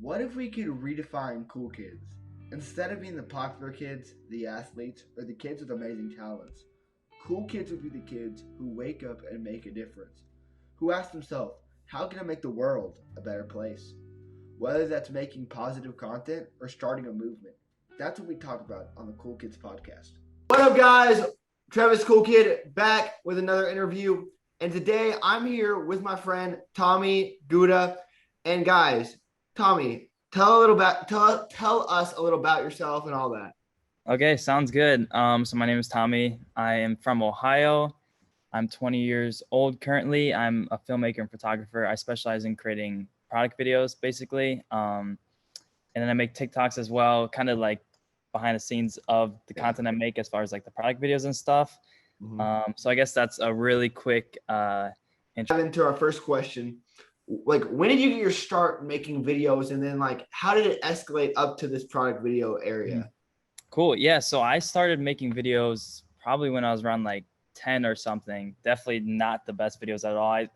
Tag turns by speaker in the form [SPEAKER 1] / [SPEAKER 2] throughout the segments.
[SPEAKER 1] What if we could redefine cool kids? Instead of being the popular kids, the athletes, or the kids with amazing talents, cool kids would be the kids who wake up and make a difference, who ask themselves, how can I make the world a better place? Whether that's making positive content or starting a movement. That's what we talk about on the Cool Kids podcast. What up, guys? Travis Cool Kid back with another interview. And today I'm here with my friend Tommy Guta. And guys, Tommy, tell us a little about yourself and all that.
[SPEAKER 2] Okay, sounds good. So my name is Tommy. I am from Ohio. I'm 20 years old currently. I'm a filmmaker and photographer. I specialize in creating product videos, basically. And then I make TikToks as well, kind of like behind the scenes of the content I make as far as like the product videos and stuff. So I guess that's a really quick
[SPEAKER 1] intro. Into our first question. Like, when did you get your start making videos, and then like how did it escalate up to this product video area?
[SPEAKER 2] Cool. Yeah. So I started making videos probably when I was around like 10 or something. Definitely not the best videos at all.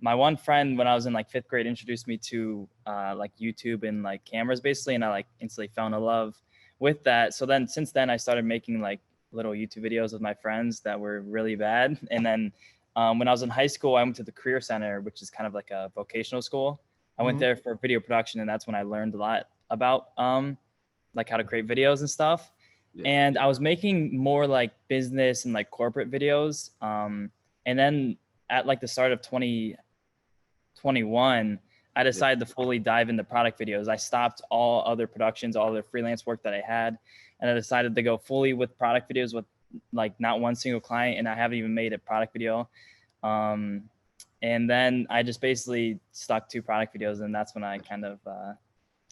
[SPEAKER 2] My one friend when I was in like 5th grade introduced me to like YouTube and like cameras basically. And I like instantly fell in love with that. So then since then I started making like little YouTube videos with my friends that were really bad. And then when I was in high school, I went to the Career Center, which is kind of like a vocational school. I went there for video production, and that's when I learned a lot about like how to create videos and stuff. And I was making more like business and like corporate videos. And then at like the start of 2021, I decided to fully dive into product videos. I stopped all other productions, all the freelance work that I had, and I decided to go fully with product videos with like not one single client. And I haven't even made a product video. And then I just basically stuck to product videos, and that's when I kind of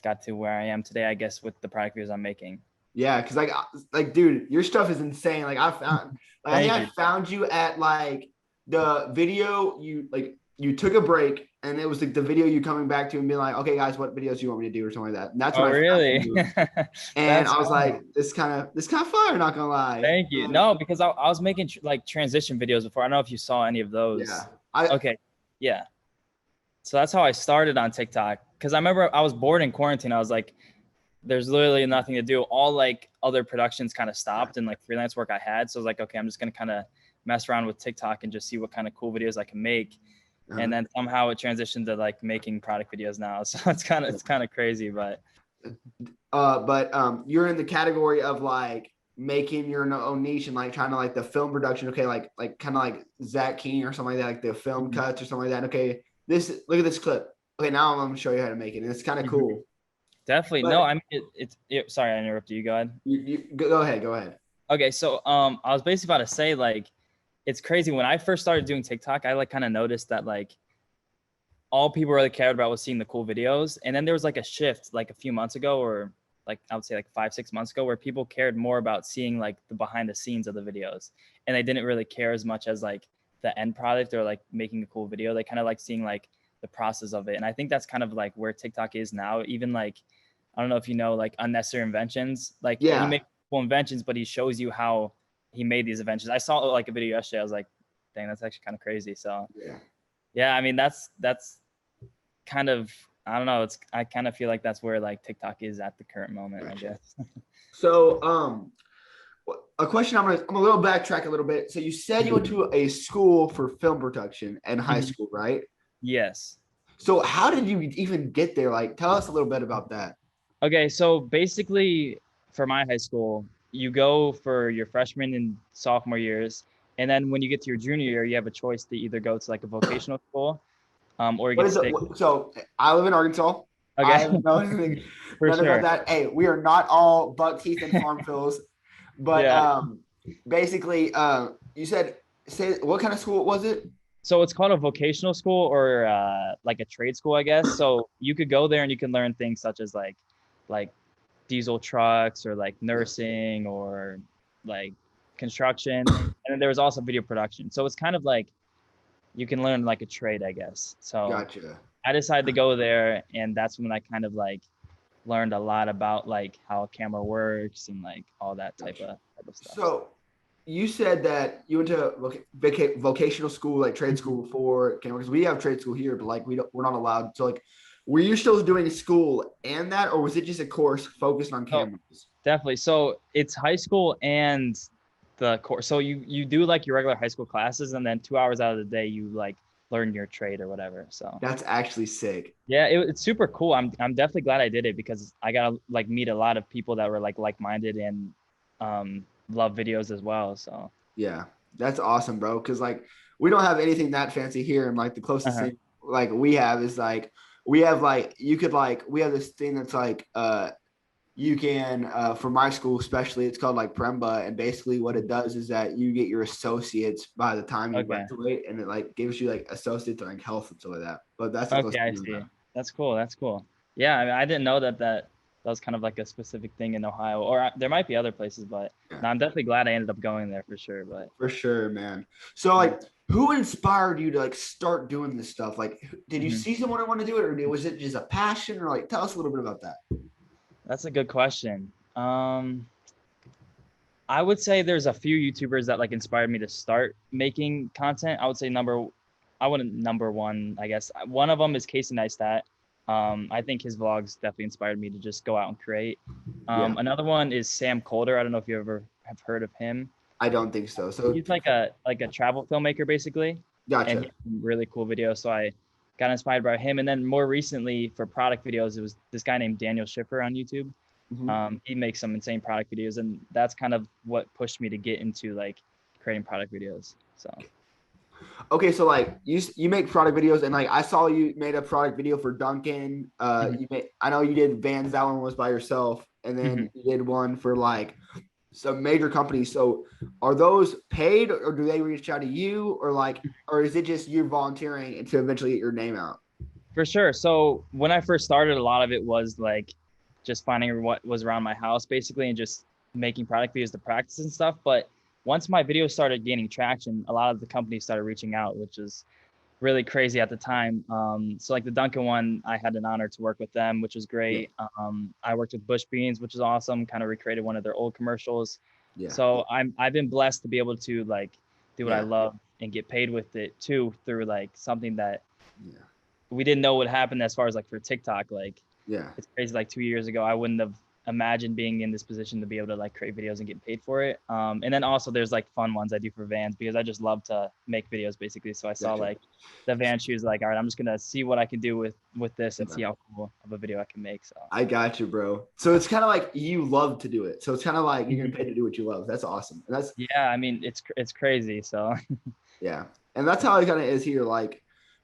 [SPEAKER 2] got to where I am today, I guess, with the product videos I'm making.
[SPEAKER 1] Yeah, because like, dude, your stuff is insane. Like, I think I found you at like the video you took a break, and it was like the video you coming back to and being like, okay, guys, what videos do you want me to do or something like that. And that's when I
[SPEAKER 2] really
[SPEAKER 1] found you. And I was like, this kind of fire. Not gonna lie.
[SPEAKER 2] Thank you. No, because I was making like transition videos before. I don't know if you saw any of those.
[SPEAKER 1] Yeah.
[SPEAKER 2] Okay. Yeah. So that's how I started on TikTok. Because I remember I was bored in quarantine. I was like, there's literally nothing to do. All like other productions kind of stopped and like freelance work I had. So I was like, okay, I'm just going to kind of mess around with TikTok and just see what kind of cool videos I can make. And then somehow it transitioned to like making product videos now. So it's kind of crazy, but
[SPEAKER 1] you're in the category of like making your own niche and like trying to like the film production. Okay. Like kind of like Zach King or something like that, like the film cuts or something like that. Okay. Look at this clip. Okay. Now I'm going to show you how to make it. And it's kind of cool.
[SPEAKER 2] Definitely. No, I mean, it's sorry, I interrupted you. Go ahead.
[SPEAKER 1] Go ahead.
[SPEAKER 2] Okay. So, I was basically about to say, like, it's crazy. When I first started doing TikTok, I like kind of noticed that like all people really cared about was seeing the cool videos. And then there was like a shift like a few months ago, or like, I would say like 5-6 months ago, where people cared more about seeing like the behind the scenes of the videos. And they didn't really care as much as like the end product or like making a cool video. They kind of like seeing like the process of it. And I think that's kind of like where TikTok is now. Even like, I don't know if you know, like Unnecessary Inventions, like he makes cool inventions, but he shows you how he made these inventions. I saw like a video yesterday. I was like, dang, that's actually kind of crazy. So yeah, I mean, that's kind of, I don't know. I kind of feel like that's where like TikTok is at the current moment, I guess.
[SPEAKER 1] So, a question, I'm a little backtrack a little bit. So you said you went to a school for film production in high school, right?
[SPEAKER 2] Yes.
[SPEAKER 1] So how did you even get there? Like, tell us a little bit about that.
[SPEAKER 2] Okay, so basically for my high school, you go for your freshman and sophomore years, and then when you get to your junior year, you have a choice to either go to like a vocational school, or you get to
[SPEAKER 1] So I live in Arkansas.
[SPEAKER 2] Okay.
[SPEAKER 1] I have no anything about that. Hey, we are not all buck teeth and farm fills, but basically, you say what kind of school was it?
[SPEAKER 2] So it's called a vocational school, or like a trade school, I guess. So you could go there and you can learn things such as like diesel trucks, or like nursing, or like construction. And then there was also video production. So it's kind of like you can learn like a trade, I guess. So
[SPEAKER 1] Gotcha.
[SPEAKER 2] I decided to go there, and that's when I kind of like learned a lot about like how a camera works and like all that type of stuff.
[SPEAKER 1] So you said that you went to vocational school, like trade school for cameras. We have trade school here, but like we're not allowed. So like, Were you still doing school and that, or was it just a course focused on
[SPEAKER 2] So
[SPEAKER 1] cameras?
[SPEAKER 2] definitely. So it's high school and the course. So you do like your regular high school classes, and then 2 hours out of the day you like learn your trade or whatever. So
[SPEAKER 1] That's actually sick.
[SPEAKER 2] yeah, it's super cool. I'm definitely glad I did it because I got to like meet a lot of people that were like-minded and love videos as well. So
[SPEAKER 1] Yeah, that's awesome, bro. Because like we don't have anything that fancy here, and like the closest
[SPEAKER 2] uh-huh.
[SPEAKER 1] thing like we have is like we have like you could like we have this thing that's like you can for my school especially it's called like Premba, and basically what it does is that you get your associates by the time you
[SPEAKER 2] Okay.
[SPEAKER 1] graduate, and it like gives you like associates in like health and stuff like that. But that's the
[SPEAKER 2] Okay,
[SPEAKER 1] closest
[SPEAKER 2] I
[SPEAKER 1] thing we
[SPEAKER 2] see.
[SPEAKER 1] have.
[SPEAKER 2] That's cool. That's cool. Yeah, I mean, I didn't know that was kind of like a specific thing in Ohio, or there might be other places, but
[SPEAKER 1] Yeah,
[SPEAKER 2] no, I'm definitely glad I ended up going there for sure. But
[SPEAKER 1] for sure, man. So like who inspired you to like start doing this stuff? Like did you
[SPEAKER 2] Mhm.
[SPEAKER 1] see someone who wanted to do it, or was it just a passion, or like tell us a little bit about that?
[SPEAKER 2] That's a good question. I would say there's a few YouTubers that like inspired me to start making content. I would say I wouldn't number one, I guess. One of them is Casey Neistat. I think his vlogs definitely inspired me to just go out and create.
[SPEAKER 1] Yeah,
[SPEAKER 2] Another one is Sam Colder. I don't know if you ever have heard of him.
[SPEAKER 1] I don't think so. So
[SPEAKER 2] He's like a travel filmmaker basically, and he
[SPEAKER 1] gotcha.
[SPEAKER 2] has some really cool videos. So I got inspired by him. And then more recently for product videos, it was this guy named Daniel Schiffer on YouTube.
[SPEAKER 1] Mhm.
[SPEAKER 2] He makes some insane product videos, and that's kind of what pushed me to get into like creating product videos. So
[SPEAKER 1] Okay, so like you make product videos, and like I saw you made a product video for Dunkin'.
[SPEAKER 2] mhm,
[SPEAKER 1] You made I know you did Vans. That one was by yourself, and then
[SPEAKER 2] mhm.
[SPEAKER 1] you did one for like some major companies. So are those paid, or do they reach out to you, or like, or is it just you volunteering and to eventually get your name out?
[SPEAKER 2] For sure. So when I first started, a lot of it was like just finding what was around my house basically and just making product videos to practice and stuff. But once my videos started gaining traction, a lot of the companies started reaching out, which is really crazy at the time. So like the Dunkin' one, I had an honor to work with them, which was
[SPEAKER 1] Yeah,
[SPEAKER 2] great. I worked with Bush Beans, which is awesome. Kind of recreated one of their old commercials.
[SPEAKER 1] yeah,
[SPEAKER 2] So I've been blessed to be able to like do what I
[SPEAKER 1] yeah,
[SPEAKER 2] love and get paid with it too through like something that
[SPEAKER 1] yeah,
[SPEAKER 2] we didn't know what happened as far as like for TikTok. Like
[SPEAKER 1] yeah.
[SPEAKER 2] it's crazy. Like 2 years ago, I wouldn't have imagined being in this position to be able to like create videos and get paid for it. And then also there's like fun ones I do for Vans because I just love to make videos basically. So I saw
[SPEAKER 1] Gotcha.
[SPEAKER 2] like the Van shoes, like, all right, I'm just gonna see what I can do with this and
[SPEAKER 1] Yeah.
[SPEAKER 2] see how cool of a video I can make. So
[SPEAKER 1] I got you, bro. So it's kind of like you love to do it. So it's kind of like you're getting
[SPEAKER 2] mhm.
[SPEAKER 1] paid to do what you love. That's awesome. And that's
[SPEAKER 2] Yeah, I mean it's crazy. So
[SPEAKER 1] yeah. And that's how it kind of is here, like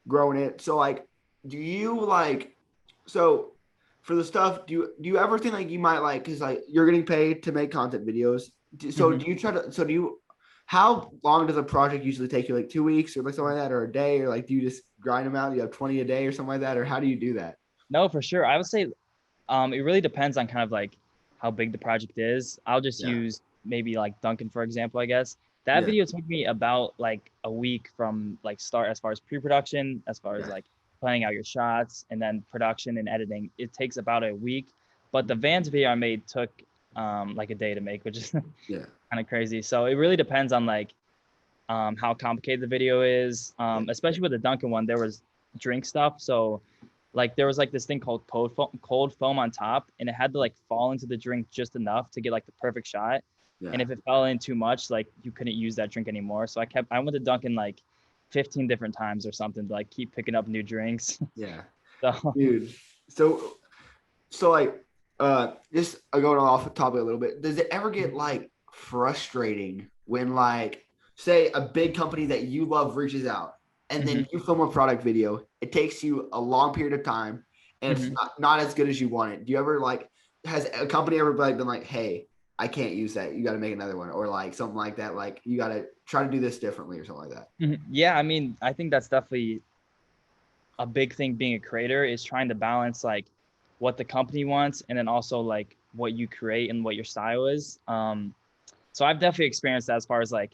[SPEAKER 1] growing it. So like, do you like so for the stuff, do you ever think like you might like because like you're getting paid to make content videos. So
[SPEAKER 2] mhm.
[SPEAKER 1] do you try to so do you how long does a project usually take you? Like 2 weeks or like something like that, or a day, or like do you just grind them out? You have 20 a day or something like that, or how do you do that?
[SPEAKER 2] No, for sure. I would say it really depends on kind of like how big the project is. I'll just
[SPEAKER 1] Yeah.
[SPEAKER 2] use maybe like Duncan, for example, I guess. That
[SPEAKER 1] Yeah.
[SPEAKER 2] video took me about like a week from like start as far as pre-production, as far as
[SPEAKER 1] Yeah.
[SPEAKER 2] like planning out your shots and then production and editing. It takes about a week. But the Vans video I made took like a day to make, which is kind
[SPEAKER 1] Yeah.
[SPEAKER 2] of crazy. So it really depends on like how complicated the video is.
[SPEAKER 1] Yeah.
[SPEAKER 2] Especially with the Duncan one, there was drink stuff. So like there was like this thing called cold foam on top, and it had to like fall into the drink just enough to get like the perfect shot. And
[SPEAKER 1] Yeah.
[SPEAKER 2] if it fell in too much, like you couldn't use that drink anymore. So I went to Dunkin' like 15 different times or something to like keep picking up new drinks.
[SPEAKER 1] Yeah.
[SPEAKER 2] So
[SPEAKER 1] Dude. So like just going off the topic a little bit, does it ever get like frustrating when like say a big company that you love reaches out and
[SPEAKER 2] mhm,
[SPEAKER 1] then you film a product video, it takes you a long period of time and it's
[SPEAKER 2] mhm.
[SPEAKER 1] not as good as you want it. Do you ever like has a company ever like been like, hey, I can't use that. You got to make another one, or like something like that. Like you got to try to do this differently, or something like that.
[SPEAKER 2] Yeah, I mean, I think that's definitely a big thing being a creator is trying to balance like what the company wants and then also like what you create and what your style is. So I've definitely experienced that as far as like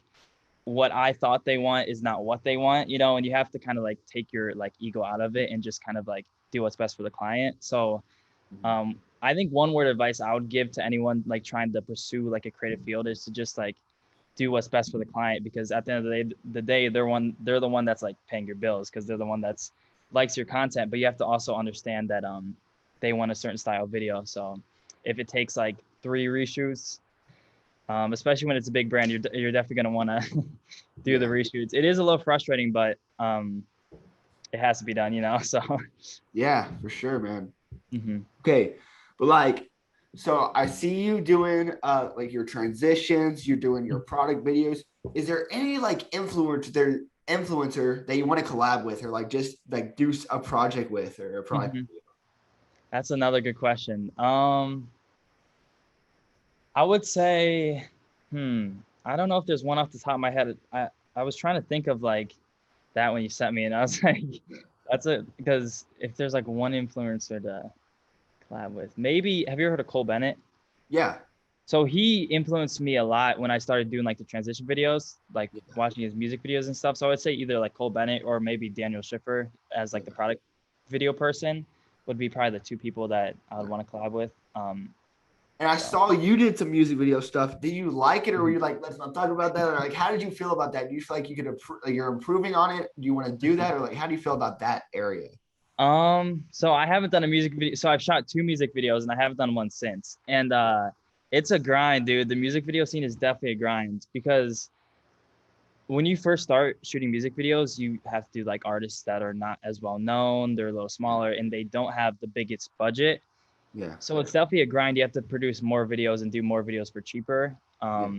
[SPEAKER 2] what I thought they want is not what they want, and you have to kind of like take your like ego out of it and just kind of like do what's best for the client. So I think one word of advice I would give to anyone like trying to pursue like a creative field is to just like do what's best for the client because at the end of the day they're the one that's like paying your bills because they're the one that's likes your content, but you have to also understand that they want a certain style of video. So if it takes like 3 reshoots, especially when it's a big brand, you're definitely gonna want to do the reshoots. It is a little frustrating, but it has to be done, you know. So
[SPEAKER 1] Yeah, for sure, man.
[SPEAKER 2] mm-hmm.
[SPEAKER 1] Okay, but like, so I see you doing like your transitions, you're doing your product videos. Is there any like influencer that you want to collab with, or like just like do a project with, or a product
[SPEAKER 2] Mm-hmm.
[SPEAKER 1] video?
[SPEAKER 2] That's another good question. I would say, I don't know if there's one off the top of my head. I was trying to think of like that when you sent me, and I was like, that's it. Because if there's like one influencer to collab with, maybe have you ever heard of Cole Bennett?
[SPEAKER 1] Yeah.
[SPEAKER 2] So he influenced me a lot when I started doing like the transition videos, like
[SPEAKER 1] Yeah.
[SPEAKER 2] watching his music videos and stuff. So I would say either like Cole Bennett or maybe Daniel Schiffer as like the product video person would be probably the 2 people that I would want to collab with.
[SPEAKER 1] And I
[SPEAKER 2] So.
[SPEAKER 1] saw you did some music video stuff. Did you like it, or were you like, let's not talk about that? Or like, how did you feel about that? Do you feel like you could like you're improving on it? Do you want to do that, or like, how do you feel about that area?
[SPEAKER 2] So I haven't done a music video. So I've shot 2 music videos and I haven't done one since. And it's a grind, dude. The music video scene is definitely a grind because when you first start shooting music videos, you have to do like artists that are not as well known, they're a little smaller, and they don't have the biggest budget.
[SPEAKER 1] Yeah.
[SPEAKER 2] So it's definitely a grind. You have to produce more videos and do more videos for cheaper.
[SPEAKER 1] Yeah.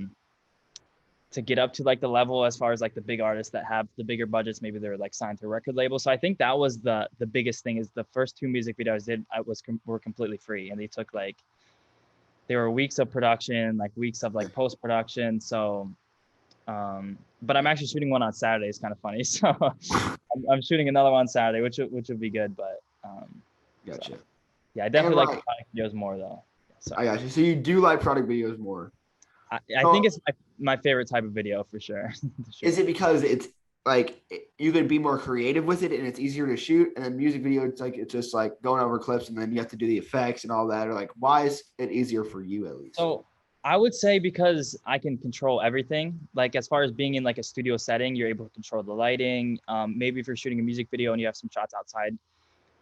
[SPEAKER 2] To get up to like the level as far as like the big artists that have the bigger budgets, maybe they're like signed to a record label. So I think that was the biggest thing is the first 2 music videos I did were completely free, and they took like there were weeks of production, like weeks of like post production. So but I'm actually shooting one on Saturday. It's kind of funny. So I'm shooting another one on Saturday, which would be good. But
[SPEAKER 1] Gotcha.
[SPEAKER 2] So, yeah, I definitely
[SPEAKER 1] And
[SPEAKER 2] like the product videos more though. So
[SPEAKER 1] I got you. So you do like product videos more.
[SPEAKER 2] I think it's my favorite type of video for sure.
[SPEAKER 1] Is it because it's like you can be more creative with it and it's easier to shoot? And then music video, it's just like going over clips and then you have to do the effects and all that. Or like, why is it easier for you at least?
[SPEAKER 2] So I would say because I can control everything. Like as far as being in like a studio setting, you're able to control the lighting. Maybe if you're shooting a music video and you have some shots outside,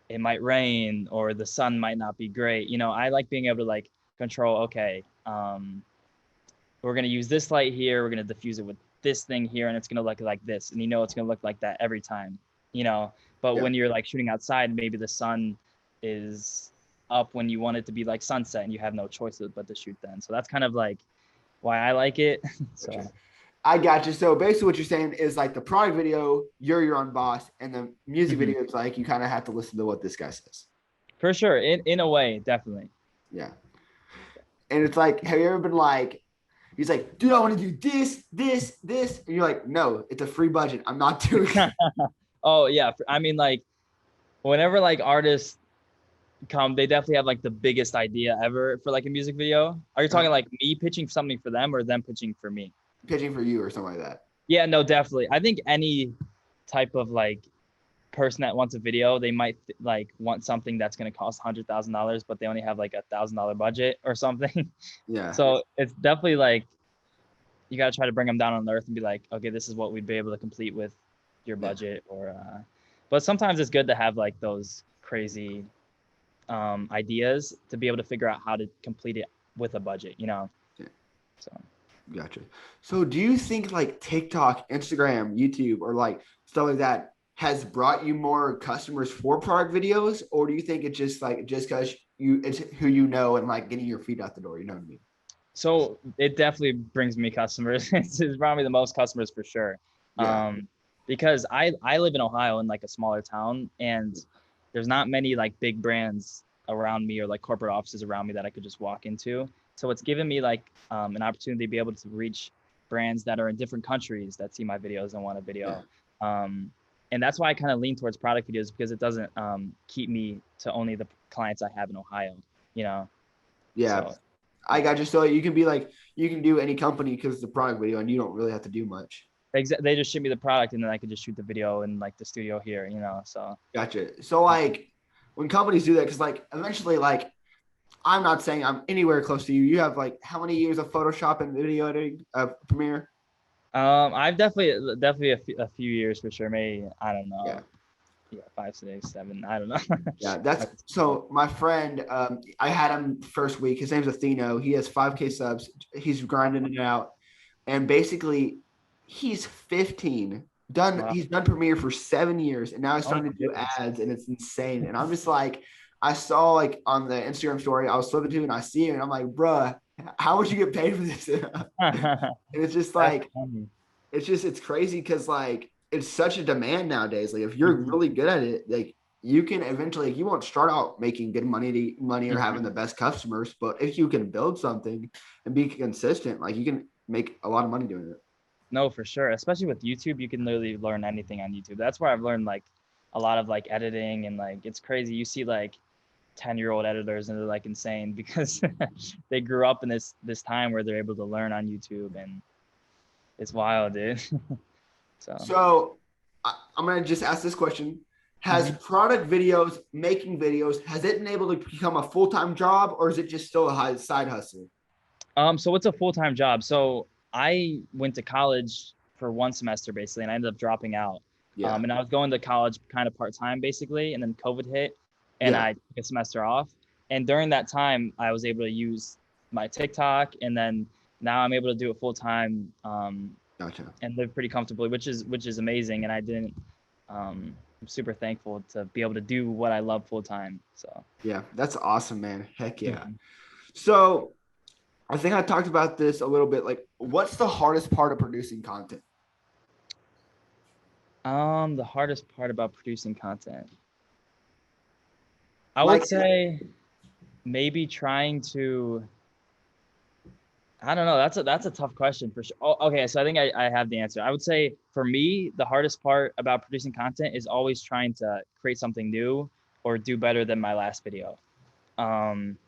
[SPEAKER 2] it might rain or the sun might not be great. You know, I like being able to like control, okay, we're going to use this light here. We're going to diffuse it with this thing here, and it's going to look like this. And you know, it's going to look like that every time, you know, but when you're like shooting outside, maybe the sun is up when you want it to be like sunset and you have no choice but to shoot then. So that's kind of like why I like it. So
[SPEAKER 1] Gotcha. I got you. So basically what you're saying is like the product video, you're your own boss, and the music video, it's like you kind of have to listen to what this guy says.
[SPEAKER 2] For sure. In a way, definitely.
[SPEAKER 1] Yeah. And it's like, have you ever been like, he's like, dude, I want to do this, this, this. And you're like, no, it's a free budget. I'm not doing it.
[SPEAKER 2] Oh, yeah. I mean, like, whenever like artists come, they definitely have like the biggest idea ever for like a music video. Are you talking like me pitching something for them or them pitching for me?
[SPEAKER 1] Pitching for you or something like that.
[SPEAKER 2] Yeah, no, definitely. I think any type of like person that wants a video, they might like want something that's going to cost $100,000, but they only have like $1,000 budget or something.
[SPEAKER 1] Yeah.
[SPEAKER 2] So it's definitely like you got to try to bring them down on earth and be like, okay, this is what we'd be able to complete with your budget. Or but sometimes it's good to have like those crazy ideas to be able to figure out how to complete it with a budget, you know. So
[SPEAKER 1] gotcha. So do you think like TikTok, Instagram, YouTube, or like stuff like that has brought you more customers for product videos, or do you think it's just because it's who you know and like getting your feet out the door, you know what I mean?
[SPEAKER 2] So it definitely brings me customers. It's brought me the most customers for sure. Because I live in Ohio in like a smaller town, and there's not many like big brands around me or like corporate offices around me that I could just walk into. So it's given me like an opportunity to be able to reach brands that are in different countries that see my videos and want a video. And that's why I kind of lean towards product videos, because it doesn't keep me to only the clients I have in Ohio, you know?
[SPEAKER 1] Yeah. So, I got you. So you can be like, you can do any company because it's a product video and you don't really have to do much.
[SPEAKER 2] They just ship me the product and then I could just shoot the video in like the studio here, you know? So.
[SPEAKER 1] Gotcha. So like when companies do that, because like eventually, like, I'm not saying I'm anywhere close to you. You have like how many years of Photoshop and video editing, Premiere?
[SPEAKER 2] I've definitely a few years for sure. Maybe, I don't know.
[SPEAKER 1] Yeah.
[SPEAKER 2] Yeah, 5, 6, 7. I don't know.
[SPEAKER 1] Yeah, that's so. My friend, I had him first week. His name's Atheno. He has 5K subs. He's grinding it out, and basically, he's 15. Done.
[SPEAKER 2] Wow.
[SPEAKER 1] He's done Premiere for 7 years, and now he's
[SPEAKER 2] Oh my
[SPEAKER 1] starting to do
[SPEAKER 2] goodness.
[SPEAKER 1] ads, and it's insane. And I'm just like, I saw like on the Instagram story, I was flipping to, and I see it, and I'm like, bruh, how would you get paid for this? And it's just
[SPEAKER 2] That's
[SPEAKER 1] like,
[SPEAKER 2] funny.
[SPEAKER 1] it's crazy because like it's such a demand nowadays. Like if you're
[SPEAKER 2] Mhm,
[SPEAKER 1] really good at it, like you can eventually, like, you won't start out making good money or having
[SPEAKER 2] mhm.
[SPEAKER 1] the best customers, but if you can build something and be consistent, like you can make a lot of money doing it.
[SPEAKER 2] No, for sure. Especially with YouTube, you can literally learn anything on YouTube. That's where I've learned like a lot of like editing and like it's crazy. You see like 10-year-old editors and they're like insane because they grew up in this time where they're able to learn on YouTube and it's wild, dude. So,
[SPEAKER 1] So I'm gonna just ask this question. Has
[SPEAKER 2] mhm.
[SPEAKER 1] product videos, making videos, has it been able to become a full-time job, or is it just still a side hustle?
[SPEAKER 2] So what's a full-time job? So I went to college for 1 semester basically, and I ended up dropping out.
[SPEAKER 1] Yeah.
[SPEAKER 2] And I was going to college kind of part-time basically, and then COVID hit, and
[SPEAKER 1] Yeah.
[SPEAKER 2] I took a semester off. And during that time, I was able to use my TikTok, and then now I'm able to do it full-time,
[SPEAKER 1] Gotcha.
[SPEAKER 2] and live pretty comfortably, which is amazing. And I didn't. I'm super thankful to be able to do what I love full-time. So.
[SPEAKER 1] Yeah. That's awesome, man. Heck yeah.
[SPEAKER 2] Mhm.
[SPEAKER 1] So I think I talked about this a little bit. Like, what's the hardest part of producing content?
[SPEAKER 2] The hardest part about producing content. I would
[SPEAKER 1] Like,
[SPEAKER 2] say maybe trying to. I don't know. That's a tough question for sure. Oh, okay, so I think I have the answer. I would say for me, the hardest part about producing content is always trying to create something new or do better than my last video. Um,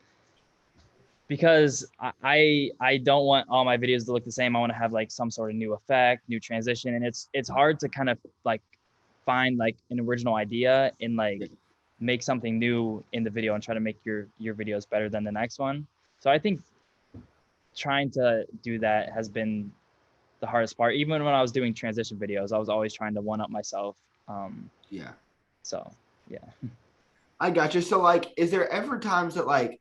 [SPEAKER 2] because I don't want all my videos to look the same. I want to have like some sort of new effect, new transition, and it's hard to kind of like find like an original idea and like make something new in the video and try to make your videos better than the next one. So I think trying to do that has been the hardest part. Even when I was doing transition videos, I was always trying to one up myself. Um,
[SPEAKER 1] yeah,
[SPEAKER 2] so yeah.
[SPEAKER 1] I got you. So, like, is there ever times that, like,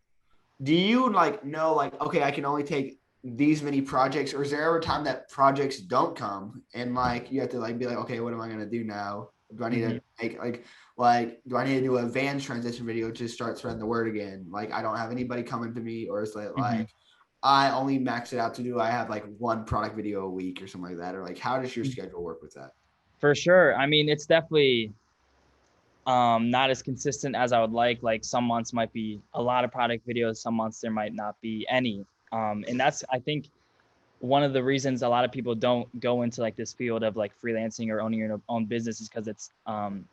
[SPEAKER 1] do you like know, like, okay, I can only take these many projects, or is there ever time that projects don't come and like you have to like be like, okay, what am I gonna do now? Do I need
[SPEAKER 2] Mhm,
[SPEAKER 1] to make do I need to do a Vans transition video to start spreading the word again? Like, I don't have anybody coming to me, or is it
[SPEAKER 2] mhm.
[SPEAKER 1] like I only max it out to do I have like one product video a week or something like that, or like how does your schedule work with that?
[SPEAKER 2] For sure. I mean, it's definitely not as consistent as I would like. Like some months might be a lot of product videos, some months there might not be any. And that's I think one of the reasons a lot of people don't go into like this field of like freelancing or owning your own business is because it's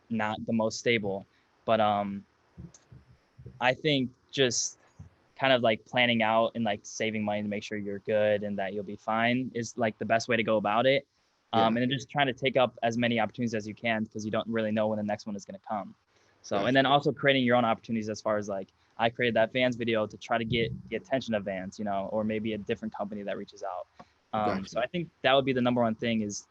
[SPEAKER 2] not the most stable. But I think just kind of like planning out and like saving money to make sure you're good and that you'll be fine is like the best way to go about it.
[SPEAKER 1] Yeah,
[SPEAKER 2] And then just trying to take up as many opportunities as you can because you don't really know when the next one is going to come. So, and
[SPEAKER 1] gotcha.
[SPEAKER 2] then also creating your own opportunities as far as like I created that Vans video to try to get the attention of Vans, or maybe a different company that reaches out. So
[SPEAKER 1] Gotcha.
[SPEAKER 2] I think that would be the number one thing is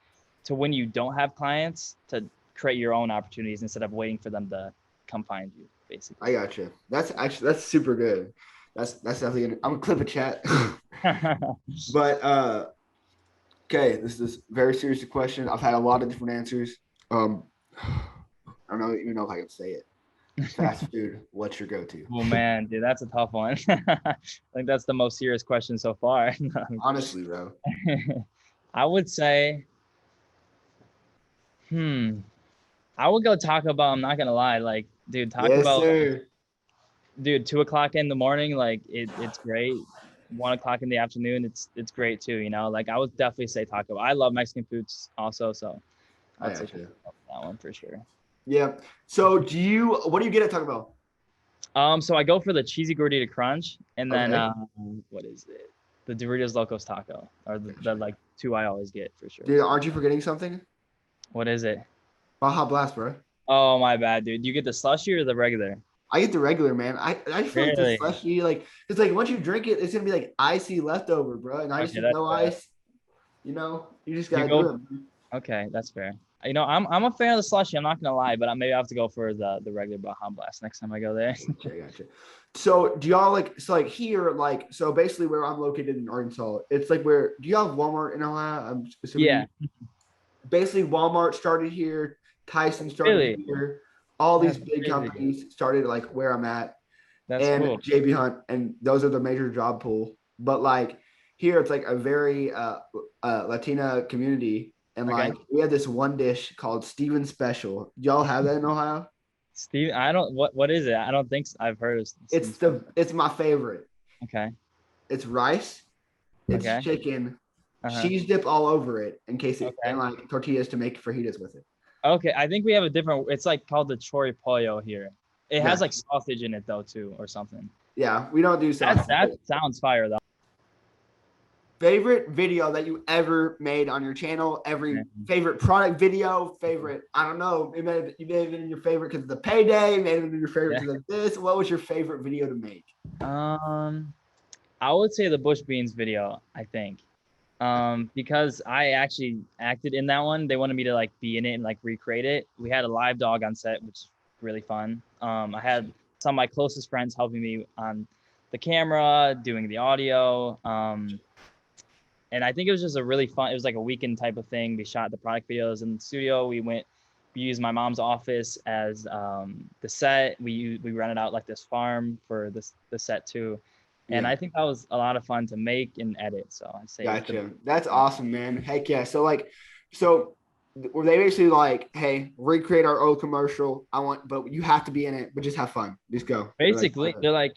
[SPEAKER 2] to when you don't have clients to create your own opportunities instead of waiting for them to come find you, basically.
[SPEAKER 1] I gotcha. That's actually that's super good. That's definitely I'm gonna clip a chat. But okay, this is a very serious question. I've had a lot of different answers. I don't know even know if I can say it. Fast food, what's your go-to?
[SPEAKER 2] Oh man, dude, that's a tough one. I think that's the most serious question so far.
[SPEAKER 1] Honestly, bro.
[SPEAKER 2] I would say, hmm, I would go Taco Bell. I'm not gonna lie, like, dude, Taco
[SPEAKER 1] Yes,
[SPEAKER 2] Bell,
[SPEAKER 1] sir.
[SPEAKER 2] dude, 2 o'clock in the morning, like, it's great. 1 o'clock in the afternoon, it's great too. Like I would definitely say Taco Bell. I love Mexican foods also, so I
[SPEAKER 1] I
[SPEAKER 2] would say Taco
[SPEAKER 1] gotcha.
[SPEAKER 2] Bell for that one for sure.
[SPEAKER 1] Yeah. So what do you get at Taco Bell?
[SPEAKER 2] So I go for the cheesy gordita crunch, and then
[SPEAKER 1] Okay.
[SPEAKER 2] what is it? The Doritos Locos Taco, or the
[SPEAKER 1] Gotcha.
[SPEAKER 2] like two I always get for sure.
[SPEAKER 1] Dude, aren't you forgetting something?
[SPEAKER 2] What is it?
[SPEAKER 1] Baja Blast, bro.
[SPEAKER 2] Oh my bad, dude. You get the slushy or the regular?
[SPEAKER 1] I get the regular, man. I feel like the
[SPEAKER 2] Really?
[SPEAKER 1] slushy, like it's like once you drink it, it's gonna be like icy leftover, bro. And I just
[SPEAKER 2] Okay,
[SPEAKER 1] do
[SPEAKER 2] that's
[SPEAKER 1] no
[SPEAKER 2] fair.
[SPEAKER 1] ice. You just
[SPEAKER 2] You
[SPEAKER 1] gotta do
[SPEAKER 2] go.
[SPEAKER 1] it.
[SPEAKER 2] Okay, that's fair. I'm a fan of the slushy. I'm not gonna lie, but maybe I have to go for the regular Baja Blast next time I go there.
[SPEAKER 1] Gotcha. So do y'all like here, like, so basically where I'm located in Arkansas, it's like where, do you have Walmart in Ohio? I'm assuming.
[SPEAKER 2] Yeah,
[SPEAKER 1] Basically Walmart started here, Tyson started
[SPEAKER 2] really.
[SPEAKER 1] here, all these
[SPEAKER 2] That's
[SPEAKER 1] big
[SPEAKER 2] crazy.
[SPEAKER 1] companies started like where I'm at,
[SPEAKER 2] That's
[SPEAKER 1] and
[SPEAKER 2] cool.
[SPEAKER 1] JB Hunt, and those are the major job pool. But like here, it's like a very Latina community, and
[SPEAKER 2] Okay.
[SPEAKER 1] like we have this one dish called Steven Special. Do y'all have that in Ohio?
[SPEAKER 2] Steve, I don't. What is it? I don't think I've heard of Steve's.
[SPEAKER 1] It's my favorite.
[SPEAKER 2] Okay.
[SPEAKER 1] It's rice, it's
[SPEAKER 2] Okay.
[SPEAKER 1] chicken,
[SPEAKER 2] Uh-huh.
[SPEAKER 1] cheese dip all over it in case it, and
[SPEAKER 2] Okay.
[SPEAKER 1] like tortillas to make fajitas with it.
[SPEAKER 2] Okay. I think we have a different. It's like called the chori pollo here. It has
[SPEAKER 1] Gotcha.
[SPEAKER 2] like sausage in it though too, or something.
[SPEAKER 1] Yeah, we don't do sausage.
[SPEAKER 2] That sounds fire though.
[SPEAKER 1] Favorite video that you ever made on your channel? Every favorite product video, favorite, I don't know, you may have been your favorite because of the payday, maybe been your favorite because of this. What was your favorite video to make?
[SPEAKER 2] I would say the bush beans video, I think. Because I actually acted in that one. They wanted me to like be in it and like recreate it. We had a live dog on set, which is really fun. I had some of my closest friends helping me on the camera, doing the audio. And I think it was just a really fun, it was like a weekend type of thing. We shot the product videos in the studio. We used my mom's office as the set. We rented out like this farm for the set too. And I think that was a lot of fun to make and edit. So I'd say.
[SPEAKER 1] Gotcha. That's awesome, man. Heck yeah. So were they basically like, hey, recreate our old commercial? But you have to be in it, but just have fun. Just go.
[SPEAKER 2] Basically, they're like,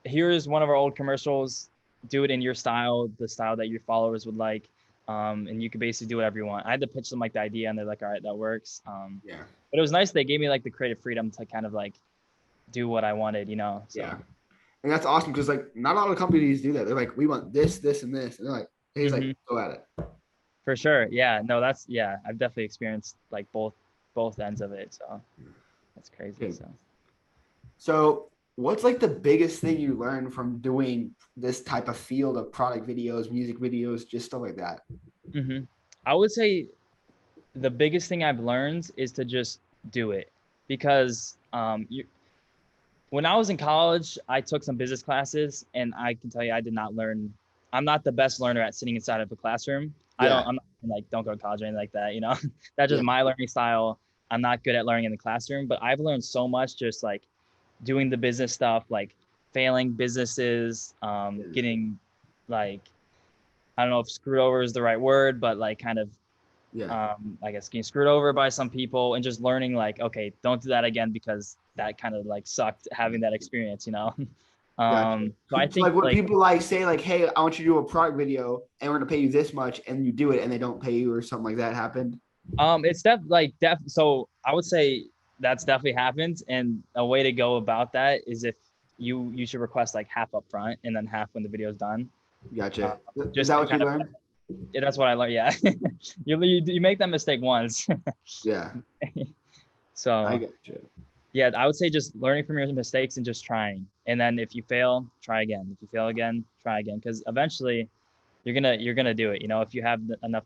[SPEAKER 2] here's one of our old commercials. Do it in your style, the style that your followers would like. And you can basically do whatever you want. I had to pitch them like the idea and they're like, all right, that works. But it was nice. They gave me like the creative freedom to kind of like do what I wanted, So.
[SPEAKER 1] Yeah. And that's awesome because like not a lot of companies do that. They're like, we want this, this, and this. And they're like, he's like, go at it.
[SPEAKER 2] For sure. Yeah. No, I've definitely experienced like both ends of it. So that's crazy.
[SPEAKER 1] Okay. So what's like the biggest thing you learned from doing this type of field of product videos, music videos, just stuff like that?
[SPEAKER 2] I would say the biggest thing I've learned is to just do it because when I was in college, I took some business classes and I can tell you I did not learn. I'm not the best learner at sitting inside of a classroom. I'm not like, don't go to college or anything like that. That's just my learning style. I'm not good at learning in the classroom, but I've learned so much just like doing the business stuff, like failing businesses, getting like, I don't know if screwed over is the right word, but like kind of, I guess getting screwed over by some people and just learning like, okay, don't do that again because that kind of like sucked having that experience,
[SPEAKER 1] Gotcha.
[SPEAKER 2] So I think
[SPEAKER 1] like when people like say like, hey, I want you to do a product video and we're gonna pay you this much, and you do it and they don't pay you or something like that happened.
[SPEAKER 2] It's so I would say that's definitely happened, and a way to go about that is if you should request like half up front and then half when the video's done.
[SPEAKER 1] Gotcha. Is that what you learned?
[SPEAKER 2] Yeah, that's what I learned. Yeah. you make that mistake once.
[SPEAKER 1] Yeah.
[SPEAKER 2] So
[SPEAKER 1] I gotcha.
[SPEAKER 2] Yeah, I would say just learning from your mistakes and just trying. And then if you fail, try again. If you fail again, try again. Because eventually you're gonna do it. If you have enough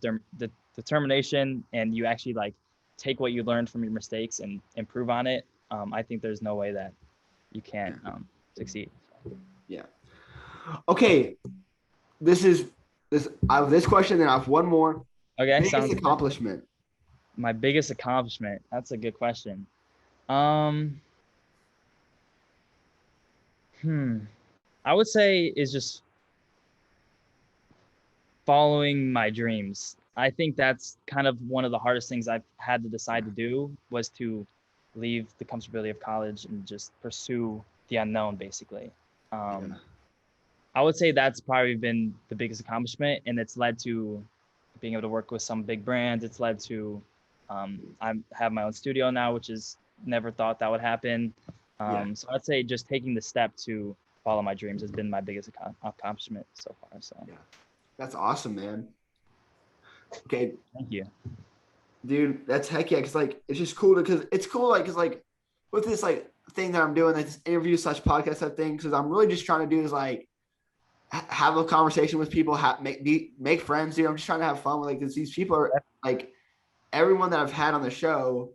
[SPEAKER 2] determination and you actually like take what you learned from your mistakes and improve on it, I think there's no way that you can't succeed.
[SPEAKER 1] Yeah. Okay. I have this question, then I have one more.
[SPEAKER 2] Okay.
[SPEAKER 1] Biggest accomplishment.
[SPEAKER 2] My biggest accomplishment. That's a good question. I would say is just following my dreams. I think that's kind of one of the hardest things I've had to decide to do was to leave the comfortability of college and just pursue the unknown, basically. I would say that's probably been the biggest accomplishment, and it's led to being able to work with some big brands. It's led to I have my own studio now, which is never thought that would happen. So I'd say just taking the step to follow my dreams has been my biggest accomplishment so far. So
[SPEAKER 1] that's awesome, man. Okay.
[SPEAKER 2] Thank you.
[SPEAKER 1] Dude, that's heck yeah. Cause like, it's just cool because like with this like thing that I'm doing, like this interview / podcast type thing. Cause I'm really just trying to do is like have a conversation with people, make friends, dude. I'm just trying to have fun with like, cause these people are like, everyone that I've had on the show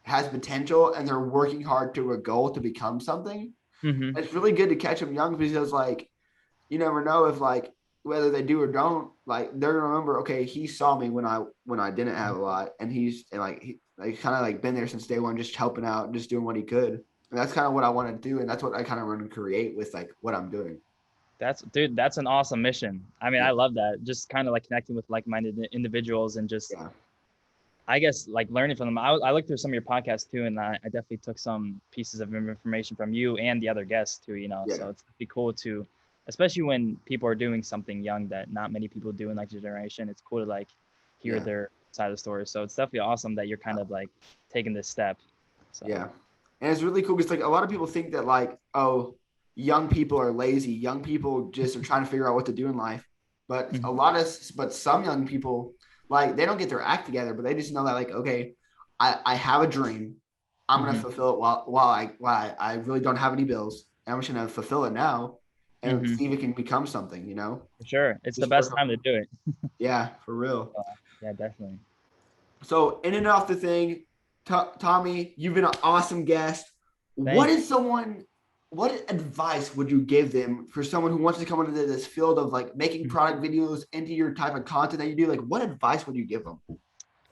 [SPEAKER 1] has potential and they're working hard to a goal to become something.
[SPEAKER 2] Mm-hmm.
[SPEAKER 1] It's really good to catch them young because like you never know if like whether they do or don't, like they're gonna remember, okay, he saw me when I didn't have a lot, and he's and like he like kind of like been there since day one, just helping out, just doing what he could. And that's kind of what I want to do, and that's what I kind of want to create with like what I'm doing.
[SPEAKER 2] That's an awesome mission. I mean,
[SPEAKER 1] Yeah.
[SPEAKER 2] I love that. Just kind of like connecting with like-minded individuals and just,
[SPEAKER 1] Yeah.
[SPEAKER 2] I guess, like learning from them. I looked through some of your podcasts too, and I definitely took some pieces of information from you and the other guests too,
[SPEAKER 1] Yeah.
[SPEAKER 2] so it's be cool to, especially when people are doing something young that not many people do in like your generation. It's cool to like hear
[SPEAKER 1] Yeah.
[SPEAKER 2] their side of the story. So it's definitely awesome that you're kind of like taking this step. So.
[SPEAKER 1] Yeah. And it's really cool because like a lot of people think that like, oh, young people are lazy. Young people just are trying to figure out what to do in life. But some young people, like they don't get their act together, but they just know that like, okay, I have a dream. I'm gonna fulfill it while I really don't have any bills. And I'm just gonna fulfill it now and see if it can become something,
[SPEAKER 2] For sure. It's the
[SPEAKER 1] Just
[SPEAKER 2] best
[SPEAKER 1] work
[SPEAKER 2] time to do it.
[SPEAKER 1] Yeah, for real.
[SPEAKER 2] Yeah, definitely.
[SPEAKER 1] So in and off the thing, Tommy, you've been an awesome guest.
[SPEAKER 2] Thanks.
[SPEAKER 1] What advice would you give them for someone who wants to come into this field of like making product videos into your type of content that you do? Like, what advice would you give them?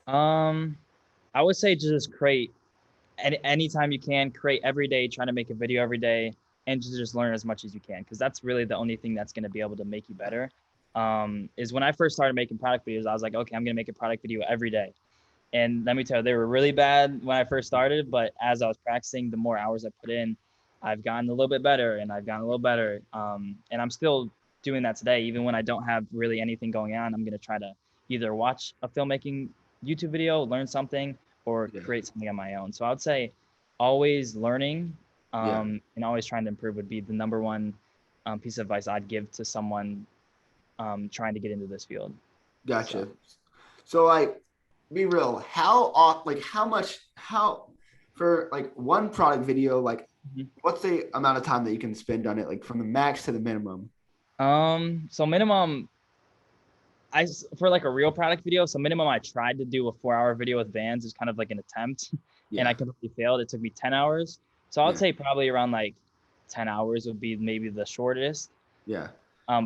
[SPEAKER 2] I would say just create anytime you can, create every day, try to make a video every day and just learn as much as you can. Cause that's really the only thing that's going to be able to make you better. Is when I first started making product videos, I was like, okay, I'm going to make a product video every day. And let me tell you, they were really bad when I first started, but as I was practicing, the more hours I put in, I've gotten a little bit better and I've gotten a little better. And I'm still doing that today. Even when I don't have really anything going on, I'm going to try to either watch a filmmaking YouTube video, learn something, or create something on my own. So I would say always learning and always trying to improve would be the number one piece of advice I'd give to someone trying to get into this field.
[SPEAKER 1] Gotcha. So like, be real. How for like one product video, like what's the amount of time that you can spend on it, like from the max to the minimum?
[SPEAKER 2] So minimum, for like a real product video, so minimum I tried to do a 4-hour video with Vans is kind of like an attempt and I completely failed. It took me 10 hours. So I would say probably around like 10 hours would be maybe the shortest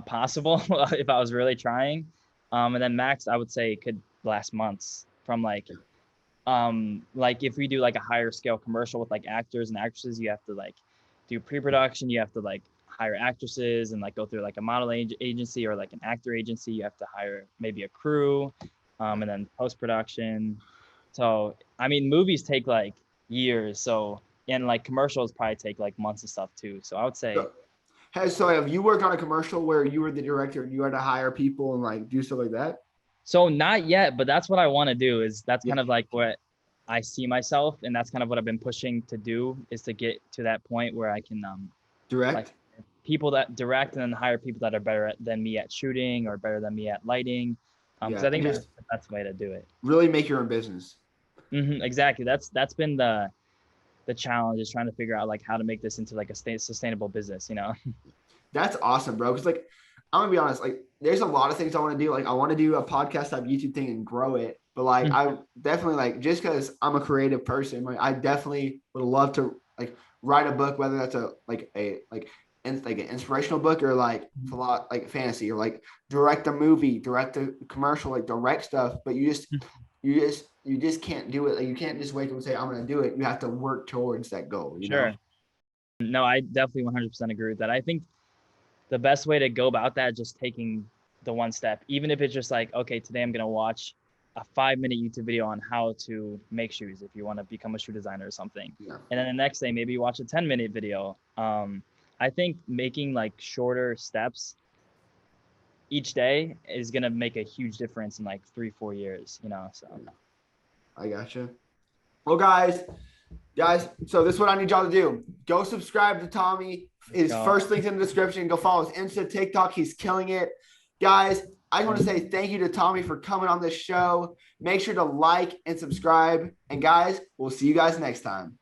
[SPEAKER 2] possible if I was really trying. And then max, I would say it could last months from like if we do like a higher scale commercial with like actors and actresses, you have to like do pre-production, you have to like hire actresses and like go through like a model agency or like an actor agency. You have to hire maybe a crew and then post-production. So I mean movies take like years, so and like commercials probably take like months of stuff too. So I would say
[SPEAKER 1] so have you worked on a commercial where you were the director and you had to hire people and like do stuff like that?
[SPEAKER 2] So not yet, but that's what I want to do. Is that's kind of like what I see myself, and that's kind of what I've been pushing to do, is to get to that point where I can
[SPEAKER 1] direct
[SPEAKER 2] like people that direct and then hire people that are better than me at shooting or better than me at lighting. Because I think that's the best way to do it.
[SPEAKER 1] Really make your own business.
[SPEAKER 2] Exactly. That's been the challenge, is trying to figure out like how to make this into like a sustainable business.
[SPEAKER 1] That's awesome, bro. Because like I'm gonna be honest, like there's a lot of things I want to do. Like I want to do a podcast type YouTube thing and grow it. But like I definitely like, just because I'm a creative person, like I definitely would love to like write a book, whether that's an inspirational book or like a lot like fantasy, or like direct a movie, direct a commercial, like direct stuff. But you just can't do it. Like you can't just wake up and say I'm gonna do it. You have to work towards that goal. You know?
[SPEAKER 2] No, I definitely 100% agree with that. I think the best way to go about that is just taking the one step, even if it's just like, okay, today I'm going to watch a 5-minute YouTube video on how to make shoes if you want to become a shoe designer or something. And then the next day, maybe you watch a 10-minute video. I think making like shorter steps each day is going to make a huge difference in like 3-4 years, so.
[SPEAKER 1] I gotcha. Well, guys, so this is what I need y'all to do. Go subscribe to Tommy. His first link's in the description. Go follow his Insta, TikTok. He's killing it. Guys, I want to say thank you to Tommy for coming on this show. Make sure to like and subscribe. And guys, we'll see you guys next time.